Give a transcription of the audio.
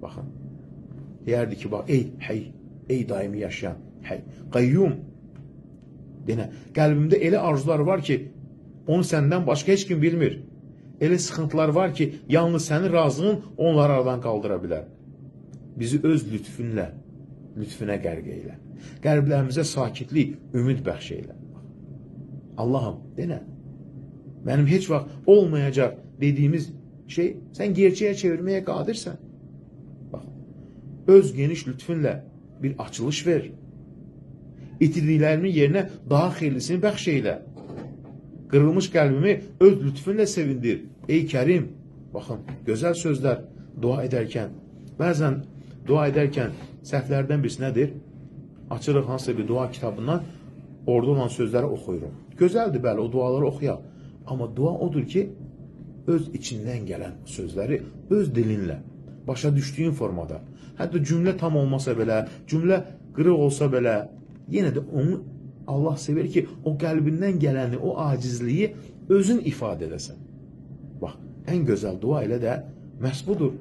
Baxın, deyərdi ki, bax, ey həy, ey daimi yaşayan, həy, qayyum. Denə, qəlbimdə elə arzular var ki, onu səndən başqa heç kim bilmir. Elə sıxıntılar var ki, yalnız sənin razılığın onları aradan qaldıra bilər. Bizi öz lütfünlə, lütfünə qərq eylə. Qəlblərimizə sakitlik, ümid bəxş eylə. Allahım, denə, mənim heç vaxt olmayacaq dediyimiz şey, sən gerçəyə çevirməyə qadirsən. Bax, öz geniş lütfünlə bir açılış ver. İtirdiklərimin yerinə daha xeyirlisini bəxş eylə. Qırılmış qəlbimi öz lütfünlə sevindir. Ey Kərim, baxın, gözəl sözlər dua edərkən, bəzən dua edərkən səhvlərdən birisi nədir? Açırıq hansısa bir dua kitabından, orada olan sözləri oxuyuruq. Gözəldir, bəli, o duaları oxuyaq. Amma dua odur ki, öz içindən gələn sözləri öz dilinlə, başa düşdüyün formada, hətta cümlə tam olmasa belə, cümlə qırıq olsa belə, yenə də onu Allah sever ki, o qəlbindən gələni, o acizliyi özün ifadə edəsən. Bax, ən gözəl dua elə də məhz budur.